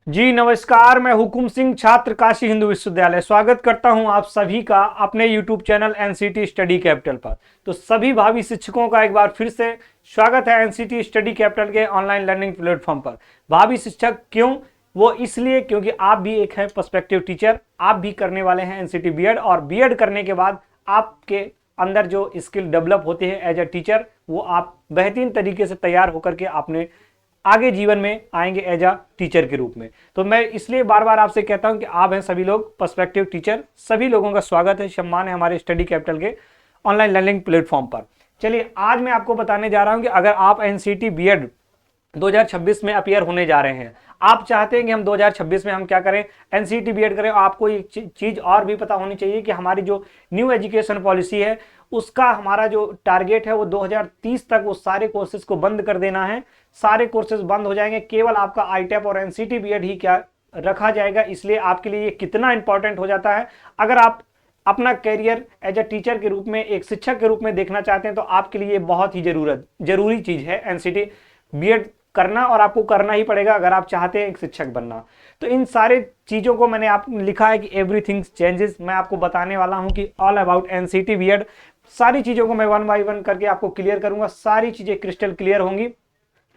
जी नमस्कार, मैं हुकुम सिंह, छात्र काशी हिंदू विश्वविद्यालय। स्वागत करता हूं आप सभी का अपने YouTube channel NCT study capital पर। तो सभी भावी शिक्षकों का एक बार फिर से स्वागत है एनसीटी स्टडी कैपिटल के ऑनलाइन लर्निंग प्लेटफॉर्म पर। भावी शिक्षक क्यों? वो इसलिए क्योंकि आप भी एक है पर्सपेक्टिव टीचर, आप भी करने वाले हैं एनसीटी बीएड, और बीएड करने के बाद आपके अंदर जो स्किल डेवलप होती है एज ए टीचर, वो आप बेहतरीन तरीके से तैयार होकर के आपने आगे जीवन में आएंगे एज अ टीचर के रूप में। तो मैं इसलिए बार बार आपसे कहता हूं कि आप हैं सभी लोग पर्सपेक्टिव टीचर, सभी लोगों का स्वागत है, सम्मान है हमारे स्टडी कैपिटल के ऑनलाइन लर्निंग प्लेटफॉर्म पर। चलिए, आज मैं आपको बताने जा रहा हूं कि अगर आप एनसीटी बीएड 2026 में अपियर होने जा रहे हैं, आप चाहते हैं कि हम 2026 में हम क्या करें, एनसीटी बीएड करें। आपको एक चीज और भी पता होनी चाहिए कि हमारी जो न्यू एजुकेशन पॉलिसी है, उसका हमारा जो टारगेट है वो 2030 तक वो सारे कोर्सेज को बंद कर देना है। सारे कोर्सेज बंद हो जाएंगे, केवल आपका आईटेप और एनसीटी बीएड ही क्या रखा जाएगा। इसलिए आपके लिए ये कितना इंपॉर्टेंट हो जाता है। अगर आप अपना करियर एज ए टीचर के रूप में, एक शिक्षक के रूप में देखना चाहते हैं, तो आपके लिए बहुत ही जरूरी चीज है एनसीटी बीएड करना, और आपको करना ही पड़ेगा अगर आप चाहते हैं एक शिक्षक बनना। तो इन सारे चीजों को मैंने आप लिखा है कि एवरीथिंग चेंजेस, मैं आपको बताने वाला हूं कि ऑल अबाउट एनसीटी बीएड। सारी चीजों को मैं वन बाय वन करके आपको क्लियर करूंगा, सारी चीजें क्रिस्टल क्लियर होंगी।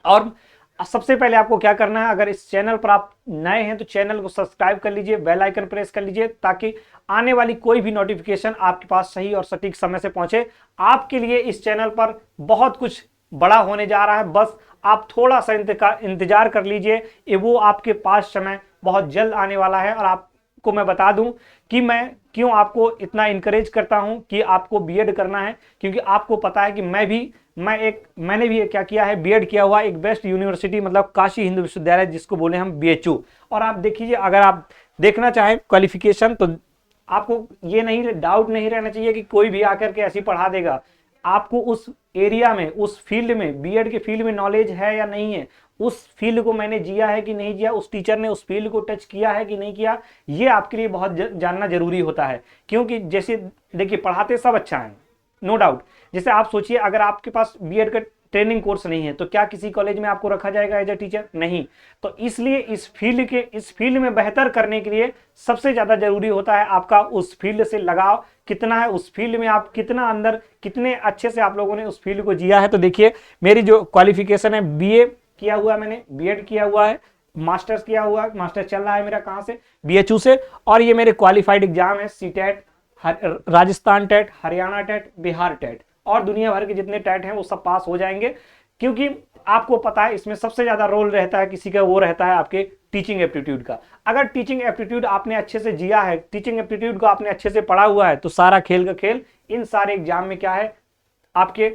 और सबसे पहले आपको क्या करना है, अगर इस चैनल पर आप नए हैं तो चैनल को सब्सक्राइब कर लीजिए, बेल आइकन प्रेस कर लीजिए, ताकि आने वाली कोई भी नोटिफिकेशन आपके पास सही और सटीक समय से पहुंचे। आपके लिए इस चैनल पर बहुत कुछ बड़ा होने जा रहा है, बस आप थोड़ा सा इंतजार कर लीजिए। ये वो आपके पास समय बहुत जल्द आने वाला है। और आपको मैं बता दूं कि मैं क्यों आपको इतना इंकरेज करता हूं कि आपको बीएड करना है, क्योंकि आपको पता है कि मैंने भी क्या किया है, बीएड किया हुआ एक बेस्ट यूनिवर्सिटी, मतलब काशी हिंदू विश्वविद्यालय, जिसको बोले हम बीएचयू। और आप देखिए, अगर आप देखना चाहें क्वालिफिकेशन, तो आपको ये नहीं डाउट नहीं रहना चाहिए कि कोई भी आकर के ऐसी पढ़ा देगा। आपको उस एरिया में, उस फील्ड में, बीएड के फील्ड में नॉलेज है या नहीं है, उस फील्ड को मैंने जिया है कि नहीं जिया, उस टीचर ने उस फील्ड को टच किया है कि नहीं किया, ये आपके लिए बहुत जानना जरूरी होता है। क्योंकि जैसे देखिए, पढ़ाते सब अच्छा है, नो डाउट। जैसे आप सोचिए, अगर आपके पास बीएड का ट्रेनिंग कोर्स नहीं है, तो क्या किसी कॉलेज में आपको रखा जाएगा एज ए टीचर? नहीं। तो इसलिए इस फील्ड में बेहतर करने के लिए सबसे ज्यादा जरूरी होता है आपका उस फील्ड से लगाव कितना है, उस फील्ड में आप कितना अंदर, कितने अच्छे से आप लोगों ने उस फील्ड को जिया है। तो देखिए, मेरी जो क्वालिफिकेशन है, बीए किया हुआ है मैंने, बीएड किया हुआ है, मास्टर्स किया हुआ है, मास्टर चल रहा है मेरा कहां से, बीएचयू से। और ये मेरे क्वालिफाइड एग्जाम है, CTET, Rajasthan TET, Haryana TET, Bihar TET, और दुनिया भर के जितने टेट हैं वो सब पास हो जाएंगे। क्योंकि आपको पता है, इसमें सबसे ज्यादा रोल रहता है किसी का, वो रहता है आपके टीचिंग एप्टीट्यूड का। अगर टीचिंग एप्टीट्यूड आपने अच्छे से जिया है, टीचिंग एप्टीट्यूड को आपने अच्छे से पढ़ा हुआ है, तो सारा खेल का खेल इन सारे एग्जाम में क्या है, आपके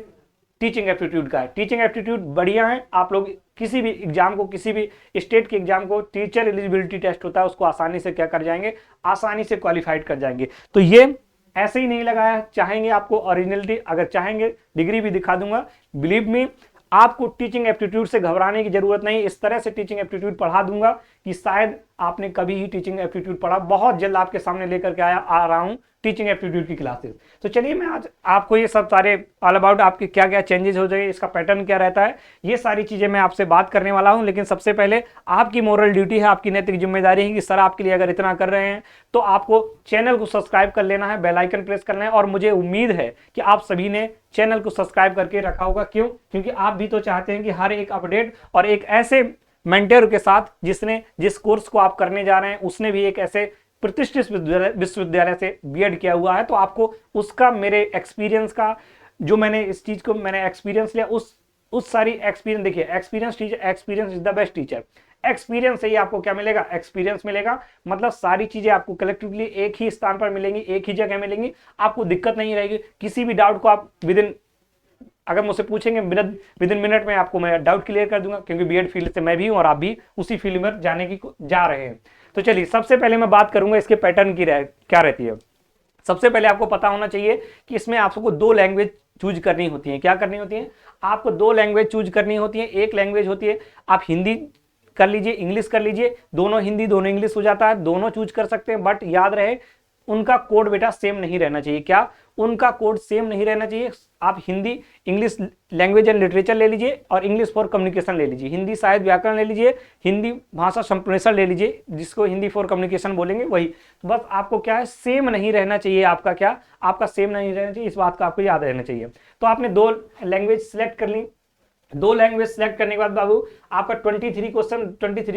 टीचिंग एप्टीट्यूड का है। टीचिंग एप्टीट्यूड बढ़िया है, आप लोग किसी भी एग्जाम को, किसी भी स्टेट के एग्जाम को, टीचर एलिजिबिलिटी टेस्ट होता है, उसको आसानी से क्या कर जाएंगे, आसानी से क्वालिफाइड कर जाएंगे। तो ये ऐसे ही नहीं लगाया, चाहेंगे आपको ओरिजिनलिटी, अगर चाहेंगे डिग्री भी दिखा दूंगा। बिलीव मी, आपको टीचिंग एप्टीट्यूड से घबराने की जरूरत नहीं। इस तरह से टीचिंग एप्टीट्यूड पढ़ा दूंगा कि शायद आपने कभी ही टीचिंग एप्टीट्यूड पढ़ा। बहुत जल्द आपके सामने लेकर के आ रहा हूं टीचिंग एप्टीट्यूड की क्लासेस। तो चलिए, मैं आज आपको ये सब सारे ऑल अबाउट आपके क्या क्या चेंजेस हो जाएंगे, इसका पैटर्न क्या रहता है, ये सारी चीजें मैं आपसे बात करने वाला हूं। लेकिन सबसे पहले आपकी मोरल ड्यूटी है, आपकी नैतिक जिम्मेदारी है कि सर आपके लिए अगर इतना कर रहे हैं तो आपको चैनल को सब्सक्राइब कर लेना है, बेल आइकन प्रेस करना है। और मुझे उम्मीद है कि आप सभी ने चैनल को सब्सक्राइब करके रखा होगा। क्यों? क्योंकि आप भी तो चाहते हैं कि हर एक अपडेट, और एक ऐसे मेंटर के साथ जिसने जिस कोर्स को आप करने जा रहे हैं, उसने भी एक ऐसे प्रतिष्ठित विश्वविद्यालय से बीएड किया हुआ है, तो आपको उसका, मेरे एक्सपीरियंस का, जो मैंने इस चीज को मैंने एक्सपीरियंस लिया, उस सारी एक्सपीरियंस, देखिए experience is the best teacher. Experience से ही आपको क्या मिलेगा, एक्सपीरियंस मिलेगा। मतलब सारी चीजें आपको कलेक्टिवली एक ही स्थान पर मिलेंगी, एक ही जगह मिलेंगी, आपको दिक्कत नहीं रहेगी। किसी भी डाउट को आप अगर मुझसे पूछेंगे विद इन मिनट में आपको मैं डाउट क्लियर कर दूंगा, क्योंकि बीएड फील्ड से मैं भी हूं और आप भी उसी फील्ड में जाने की जा रहे हैं। तो चलिए, सबसे पहले मैं बात करूंगा इसके पैटर्न की क्या रहती है। सबसे पहले आपको पता होना चाहिए कि इसमें आपको दो लैंग्वेज चूज करनी होती है। क्या करनी होती है? आपको दो लैंग्वेज चूज करनी होती है। एक लैंग्वेज होती है, आप हिंदी कर लीजिए, इंग्लिश कर लीजिए, दोनों हिंदी दोनों इंग्लिश हो जाता है, दोनों चूज कर सकते हैं। बट याद रहे, उनका कोड बेटा सेम नहीं रहना चाहिए। क्या? उनका कोड सेम नहीं रहना चाहिए। आप Hindi English language and literature ले लीजिए और इंग्लिश फॉर कम्युनिकेशन ले लीजिए, हिंदी साहित्य व्याकरण ले लीजिए, हिंदी भाषा संप्रेषण ले लीजिए, जिसको हिंदी फॉर कम्युनिकेशन बोलेंगे वही। तो बस आपको क्या है, सेम नहीं रहना चाहिए, आपका क्या, आपका सेम नहीं रहना चाहिए, इस बात का आपको याद रहना चाहिए। तो आपने 2 लैंग्वेज सिलेक्ट कर ली। 2 लैंग्वेज सिलेक्ट करने के बाद बाबू आपका 23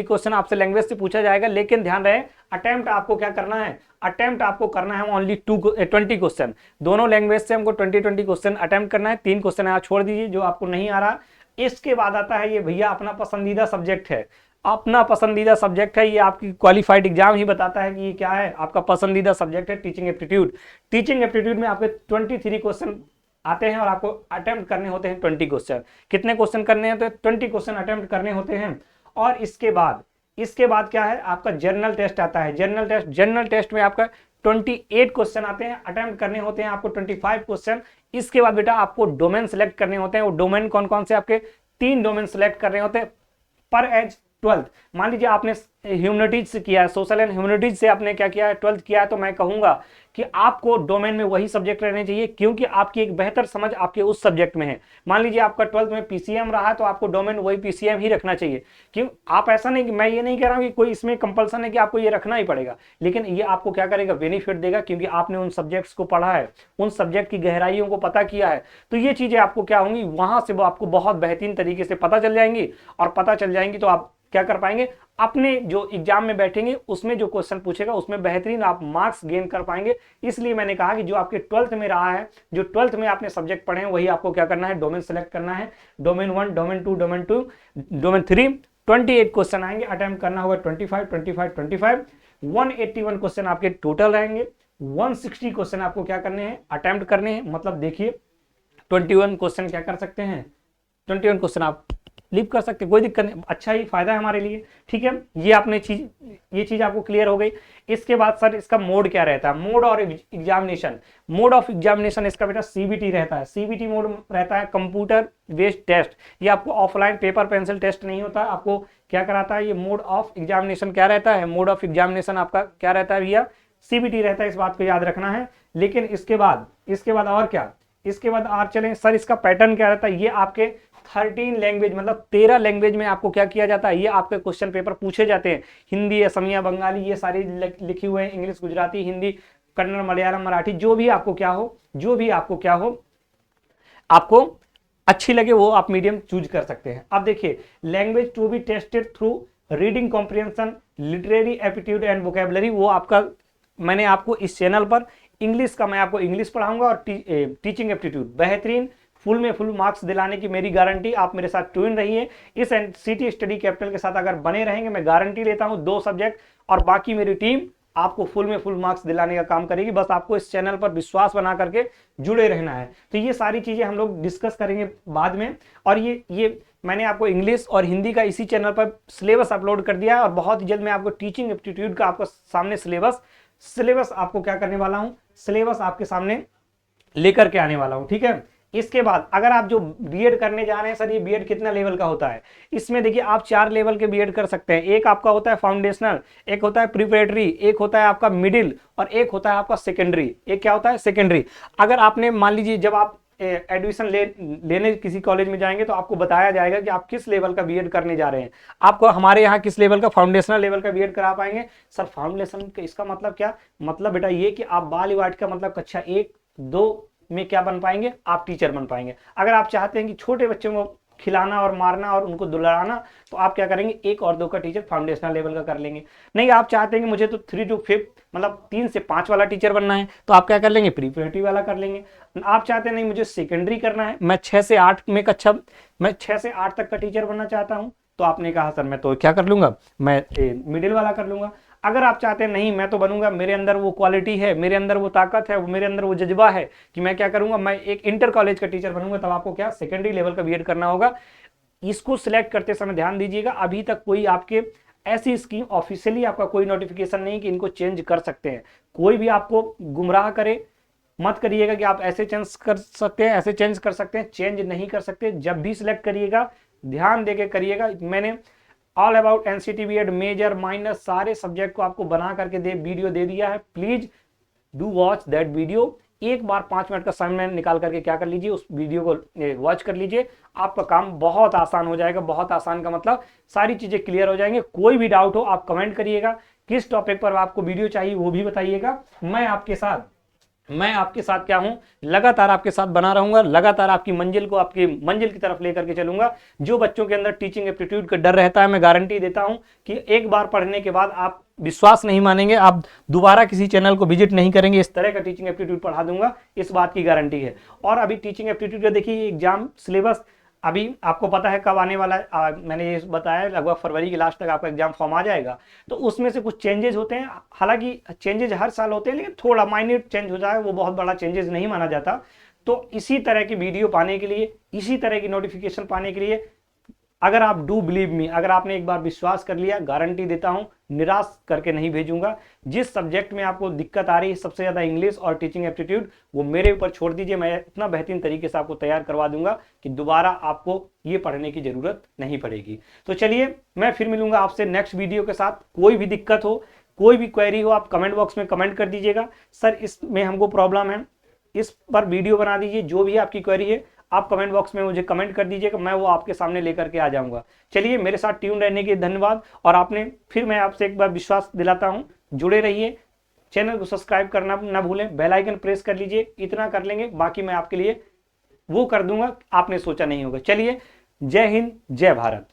क्वेश्चन आपसे लैंग्वेज से पूछा जाएगा, लेकिन ध्यान रहे अटेम्प्ट आपको क्या करना है, अटेम्प्ट आपको करना है ओनली 20 क्वेश्चन। दोनों लैंग्वेज से हमको 20 क्वेश्चन अटेम्प्ट करना है। 3 क्वेश्चन आप छोड़ दीजिए जो आपको नहीं आ रहा। इसके बाद आता है ये भैया अपना पसंदीदा सब्जेक्ट है, अपना पसंदीदा सब्जेक्ट है, ये आपकी क्वालिफाइड एग्जाम ही बताता है कि ये क्या है, आपका पसंदीदा सब्जेक्ट है टीचिंग एप्टीट्यूड। टीचिंग एप्टीट्यूड में आपके 23 क्वेश्चन आते हैं और आपको अटेम्प्ट करने होते हैं 20 क्वेश्चन। कितने क्वेश्चन करने हैं, तो 20 क्वेश्चन अटेम्प्ट करने होते हैं। और इसके बाद क्या है, आपका जर्नल टेस्ट आता है। जर्नल टेस्ट में आपका 28 क्वेश्चन आते हैं, अटेम्प्ट करने होते हैं आपको 25 क्वेश्चन। इसके बाद बेटा आपको डोमेन सेलेक्ट करने होते हैं। वो डोमेन कौन कौन से, आपके 3 डोमेन सेलेक्ट करने होते हैं पर एज 12th। मान लीजिए आपने ह्यूमैनिटीज से किया है, सोशल एंड ह्यूमैनिटीज से आपने क्या किया है, 12th किया है, तो मैं कहूंगा कि आपको डोमेन में वही सब्जेक्ट रहने चाहिए, क्योंकि आपकी एक बेहतर समझ आपके उस सब्जेक्ट में है। मान लीजिए आपका 12th में पीसीएम रहा है, तो आपको डोमेन वही पीसीएम ही रखना चाहिए। क्यों, आप ऐसा नहीं कि मैं ये नहीं कह रहा हूं कि कोई इसमें कंपल्सन है कि आपको ये रखना ही पड़ेगा, लेकिन ये आपको क्या करेगा, बेनिफिट देगा, क्योंकि आपने उन सब्जेक्ट्स को पढ़ा है, उन सब्जेक्ट की गहराइयों को पता किया है। तो ये चीजें आपको क्या होंगी, वहां से वो आपको बहुत बेहतरीन तरीके से पता चल जाएंगी, और पता चल जाएंगी तो आप क्या कर पाएंगे, अपने जो एग्जाम में बैठेंगे उसमें जो क्वेश्चन पूछेगा उसमें बेहतरीन आप मार्क्स गेन कर पाएंगे। इसलिए मैंने कहा कि जो आपके 12th में रहा है, जो 12th में आपने सब्जेक्ट पढ़े हैं, वही आपको क्या करना है, डोमेन सेलेक्ट करना है। डोमेन 1, डोमेन 2, डोमेन 3 28 क्वेश्चन आएंगे, अटेम्प्ट करना होगा 25 181 क्वेश्चन आपके टोटल रहेंगे। 160 क्वेश्चन आपको क्या करने हैं, अटेम्प्ट करने हैं। मतलब देखिए 21 क्वेश्चन क्या कर सकते हैं, 21 क्वेश्चन आप लीव कर सकते हैं, कोई दिक्कत नहीं, अच्छा ही फायदा है हमारे लिए। ठीक है, ये चीज आपको क्लियर हो गई। इसके बाद सर इसका मोड क्या रहता है, मोड और एग्जामिनेशन। मोड ऑफ एग्जामिनेशन इसका बेटा सीबीटी रहता है। सीबीटी मोड रहता है कंप्यूटर बेस्ड टेस्ट। ये आपको ऑफलाइन पेपर पेंसिल टेस्ट नहीं होता, आपको क्या कराता है, ये मोड ऑफ एग्जामिनेशन क्या रहता है, मोड ऑफ एग्जामिनेशन आपका क्या रहता है भैया, सीबीटी रहता है। इस बात को याद रखना है। लेकिन इसके बाद और क्या, इसके बाद और चलें सर इसका पैटर्न क्या रहता है, ये आपके 13 लैंग्वेज मतलब 13 लैंग्वेज में आपको क्या किया जाता है, ये आपके क्वेश्चन पेपर पूछे जाते हैं। हिंदी, असमिया, बंगाली, ये सारी लिखी हुए हैं, इंग्लिश, गुजराती, हिंदी, कन्नड़, मलयालम, मराठी, जो भी आपको क्या हो आपको अच्छी लगे वो आप मीडियम चूज कर सकते हैं। अब देखिए, language to be tested through reading comprehension, literary aptitude and vocabulary, वो आपका मैंने आपको इस चैनल पर इंग्लिश का मैं आपको इंग्लिश पढ़ाऊंगा, और टीचिंग एप्टीट्यूड बेहतरीन फुल में फुल मार्क्स दिलाने की मेरी गारंटी। आप मेरे साथ ट्यून रहिए, इस एनसीटी स्टडी कैपिटल के साथ अगर बने रहेंगे, मैं गारंटी लेता हूं 2 सब्जेक्ट और बाकी मेरी टीम आपको फुल में फुल मार्क्स दिलाने का काम करेगी। बस आपको इस चैनल पर विश्वास बना करके जुड़े रहना है। तो ये सारी चीजें हम लोग डिस्कस करेंगे बाद में। और ये मैंने आपको इंग्लिश और हिंदी का इसी चैनल पर सिलेबस अपलोड कर दिया है, और बहुत जल्द मैं आपको टीचिंग एप्टीट्यूड का आपको सामने सिलेबस आपको क्या करने वाला हूं, सिलेबस आपके सामने लेकर के आने वाला हूं। ठीक है, इसके बाद अगर आप जो बीएड करने जा रहे हैं, सर ये बीएड कितना लेवल का होता है, इसमें देखिए आप 4 लेवल के बीएड कर सकते हैं। एक आपका होता है फाउंडेशनल, एक होता है प्रिपरेटरी, एक होता है आपका मिडिल, और एक होता है आपका सेकेंडरी। एक क्या होता है, सेकेंडरी। अगर आपने मान लीजिए जब आप एडमिशन लेने किसी कॉलेज में जाएंगे, तो आपको बताया जाएगा कि आप किस लेवल का बीएड करने जा रहे हैं। आपको हमारे यहाँ किस लेवल का, फाउंडेशनल लेवल का बीएड करा पाएंगे। सर फाउंडेशन इसका मतलब क्या, मतलब बेटा ये कि आप बाल वाटिका मतलब कक्षा 1, 2 में क्या बन पाएंगे, आप टीचर बन पाएंगे। अगर आप चाहते हैं कि छोटे बच्चों को खिलाना और मारना और उनको दुलाना, तो आप क्या करेंगे, 1 और 2 का टीचर फाउंडेशनल लेवल का कर लेंगे। नहीं, आप चाहते हैं कि मुझे तो 3 to 5 मतलब 3 से 5 वाला टीचर बनना है, तो आप क्या कर लेंगे, प्रिपरेटरी वाला कर लेंगे। आप चाहते हैं नहीं मुझे सेकेंडरी करना है, मैं 6 से 8 तक का टीचर बनना चाहता हूं, तो आपने कहा सर मैं तो क्या कर लूंगा, मैं मिडिल वाला कर लूंगा। अगर आप चाहते हैं नहीं मैं तो बनूंगा, मेरे अंदर वो क्वालिटी है, मेरे अंदर वो ताकत है, मेरे अंदर वो जज्बा है कि मैं क्या करूंगा, मैं एक इंटर कॉलेज का टीचर बनूंगा, तब आपको क्या सेकेंडरी लेवल का बीएड करना होगा। इसको सिलेक्ट करते समय ध्यान दीजिएगा, अभी तक कोई आपके ऐसी स्कीम ऑफिशियली आपका कोई नोटिफिकेशन नहीं कि इनको चेंज कर सकते हैं। कोई भी आपको गुमराह करे मत करिएगा कि आप ऐसे चेंज कर सकते हैं, ऐसे चेंज कर सकते हैं, चेंज नहीं कर सकते। जब भी सिलेक्ट करिएगा ध्यान देके करिएगा। मैंने all about NCT BEd major minor सारे सब्जेक्ट को आपको बना करके वीडियो दे दिया है। Please do watch that video. एक बार 5 मिनट का समय निकाल करके क्या कर लीजिए, उस वीडियो को वॉच कर लीजिए। आपका काम बहुत आसान हो जाएगा। बहुत आसान का मतलब सारी चीजें क्लियर हो जाएंगे। कोई भी डाउट हो आप कमेंट करिएगा, किस टॉपिक पर आपको वीडियो चाहिए वो भी बताइएगा। मैं आपके साथ क्या हूं, लगातार आपके साथ बना रहूंगा, लगातार आपकी मंजिल को आपकी मंजिल की तरफ लेकर के चलूंगा। जो बच्चों के अंदर टीचिंग एप्टीट्यूड का डर रहता है, मैं गारंटी देता हूं कि एक बार पढ़ने के बाद आप विश्वास नहीं मानेंगे, आप दोबारा किसी चैनल को विजिट नहीं करेंगे। इस तरह का टीचिंग एप्टीट्यूड पढ़ा दूंगा, इस बात की गारंटी है। और अभी टीचिंग एप्टीट्यूड का देखिए एग्जाम सिलेबस अभी आपको पता है कब आने वाला है। मैंने ये बताया लगभग फरवरी के लास्ट तक आपका एग्जाम फॉर्म आ जाएगा। तो उसमें से कुछ चेंजेस होते हैं, हालांकि चेंजेस हर साल होते हैं, लेकिन थोड़ा माइन्यूट चेंज हो जाए वो बहुत बड़ा चेंजेस नहीं माना जाता। तो इसी तरह की वीडियो पाने के लिए, इसी तरह की नोटिफिकेशन पाने के लिए, अगर आप डू बिलीव मी, अगर आपने एक बार विश्वास कर लिया, गारंटी देता हूं निराश करके नहीं भेजूंगा। जिस सब्जेक्ट में आपको दिक्कत आ रही है सबसे ज्यादा इंग्लिश और टीचिंग एप्टीट्यूड, वो मेरे ऊपर छोड़ दीजिए। मैं इतना बेहतरीन तरीके से आपको तैयार करवा दूंगा कि दोबारा आपको ये पढ़ने की जरूरत नहीं पड़ेगी। तो चलिए मैं फिर मिलूंगा आपसे नेक्स्ट वीडियो के साथ। कोई भी दिक्कत हो, कोई भी क्वेरी हो, आप कमेंट बॉक्स में कमेंट कर दीजिएगा, सर इसमें हमको प्रॉब्लम है, इस पर वीडियो बना दीजिए। जो भी आपकी क्वेरी है आप कमेंट बॉक्स में मुझे कमेंट कर दीजिएगा, मैं वो आपके सामने लेकर के आ जाऊंगा। चलिए मेरे साथ ट्यून रहने के लिए धन्यवाद। और आपने फिर मैं आपसे एक बार विश्वास दिलाता हूं, जुड़े रहिए, चैनल को सब्सक्राइब करना ना भूलें, बेल आइकन प्रेस कर लीजिए। इतना कर लेंगे, बाकी मैं आपके लिए वो कर दूंगा आपने सोचा नहीं होगा। चलिए, जय हिंद, जय भारत।